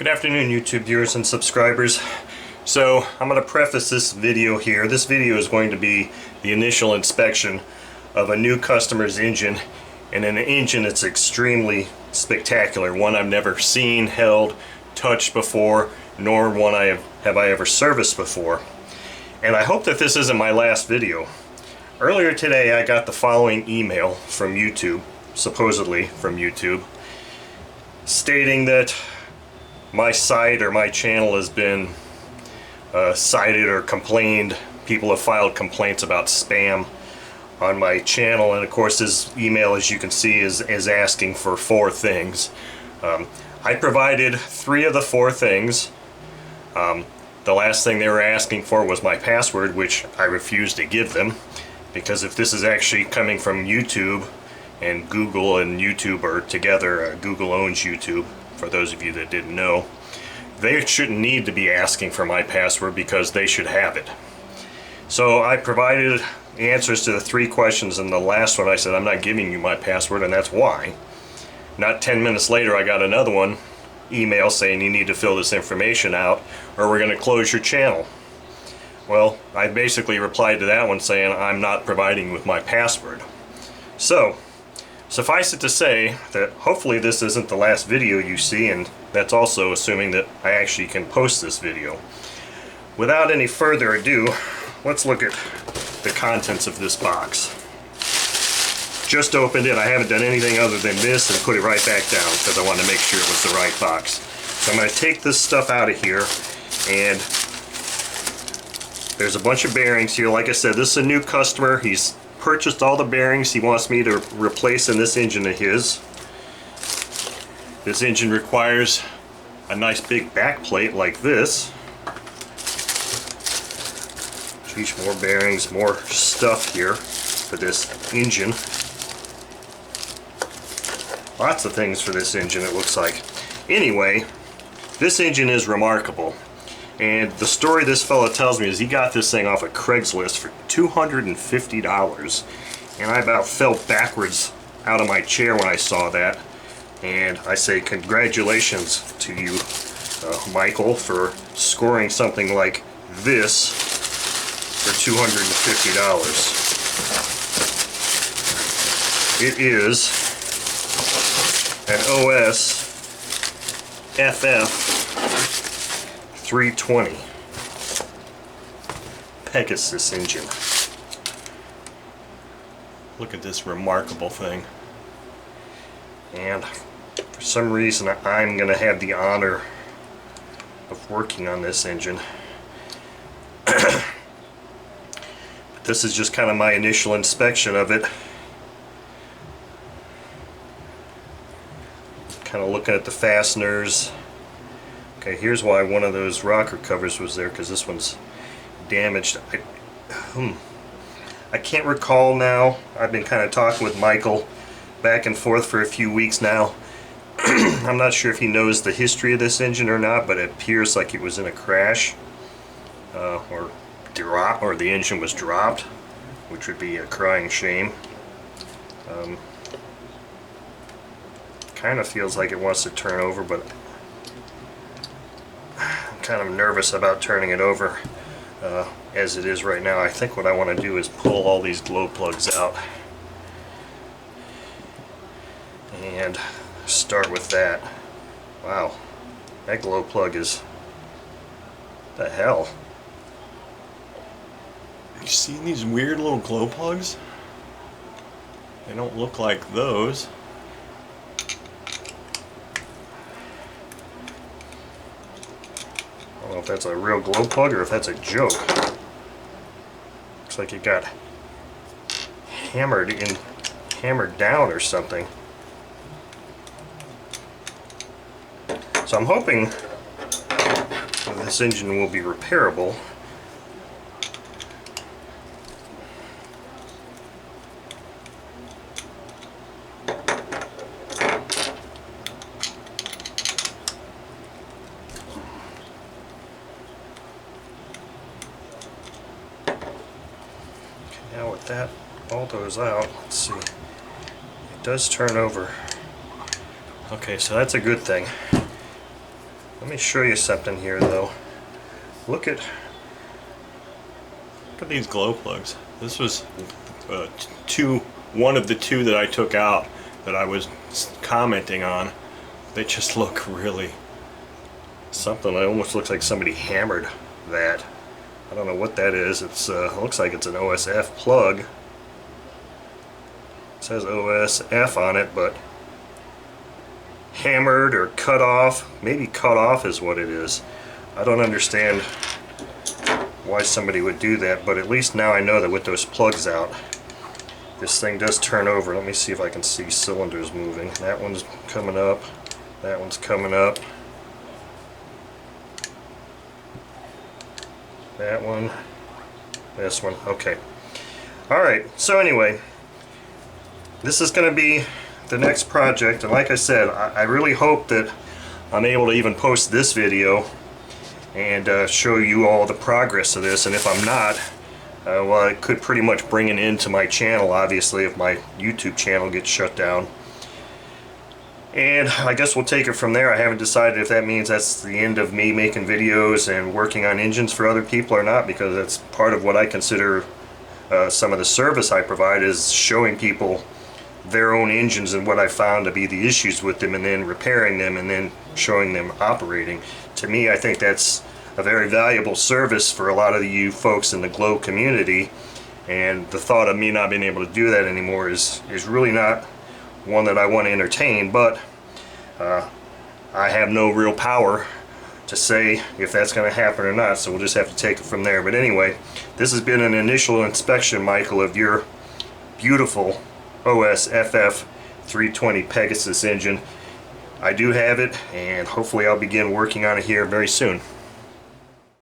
Good afternoon, YouTube viewers and subscribers. So I'm going to preface this video here. This video is going to be the initial inspection of a new customer's engine, and an engine that's extremely spectacular, one I've never seen, held, touched before, nor one have I ever serviced before. And I hope that this isn't my last video. Earlier today I got the following email from YouTube, supposedly from YouTube, stating that my site or my channel has been cited or complained. People have filed complaints about spam on my channel, and of course this email, as you can see, is asking for 4 things. I provided 3 of the 4 things. The last thing they were asking for was my password, which I refused to give them, because if this is actually coming from YouTube, and Google and YouTube are together, Google owns YouTube, for those of you that didn't know, they shouldn't need to be asking for my password because they should have it. So I provided answers to the 3 questions, and the last one I said, I'm not giving you my password, and that's why. Not 10 minutes later I got another email saying you need to fill this information out or we're going to close your channel. Well, I basically replied to that one saying I'm not providing you with my password. So suffice it to say that hopefully this isn't the last video you see, and that's also assuming that I actually can post this video. Without any further ado, let's look at the contents of this box. Just opened it. I haven't done anything other than this and put it right back down because I wanted to make sure it was the right box. So I'm going to take this stuff out of here, and there's a bunch of bearings here. Like I said, this is a new customer. He's purchased all the bearings he wants me to replace in this engine of his. This engine requires a nice big back plate like this. Geez, more bearings, more stuff here for this engine. Lots of things for this engine, it looks like. Anyway, this engine is remarkable. And the story this fella tells me is he got this thing off of Craigslist for $250. And I about fell backwards out of my chair when I saw that. And I say congratulations to you, Michael, for scoring something like this for $250. It is an OS FF-320 Pegasus engine. Look at this remarkable thing. And for some reason I'm going to have the honor of working on this engine. This is just kind of my initial inspection of it. Kind of looking at the fasteners. Okay, here's why one of those rocker covers was there, because this one's damaged. I can't recall now. I've been kind of talking with Michael back and forth for a few weeks now. I'm not sure if he knows the history of this engine or not, but it appears like it was in a crash or the engine was dropped, which would be a crying shame. Kind of feels like it wants to turn over, but I'm kind of nervous about turning it over as it is right now. I think what I want to do is pull all these glow plugs out and start with that. Wow, that glow plug is, what the hell? You seen these weird little glow plugs? They don't look like those. I don't know if that's a real glow plug or if that's a joke. Looks like it got hammered down or something. So I'm hoping that this engine will be repairable. Now with that, all those out, let's see, it does turn over. Okay, so that's a good thing. Let me show you something here though. Look at these glow plugs. This was one of the two that I took out that I was commenting on. They just look really something. It almost looks like somebody hammered that. I don't know what that is. It's looks like it's an OSF plug. It says OSF on it, but hammered or cut off. Maybe cut off is what it is. I don't understand why somebody would do that, but at least now I know that with those plugs out, this thing does turn over. Let me see if I can see cylinders moving. That one's coming up. That one's coming up. That one. This one. Okay. Alright, so anyway, this is going to be the next project, and like I said, I really hope that I'm able to even post this video and show you all the progress of this, and if I'm not, well, I could pretty much bring it into my channel, obviously, if my YouTube channel gets shut down. And I guess we'll take it from there. I haven't decided if that means that's the end of me making videos and working on engines for other people or not, because that's part of what I consider some of the service I provide, is showing people their own engines and what I found to be the issues with them, and then repairing them and then showing them operating. To me, I think that's a very valuable service for a lot of you folks in the Glow community, and the thought of me not being able to do that anymore is really not one that I want to entertain, but I have no real power to say if that's going to happen or not, so we'll just have to take it from there. But anyway, this has been an initial inspection, Michael, of your beautiful OS FF-320 Pegasus engine. I do have it, and hopefully I'll begin working on it here very soon.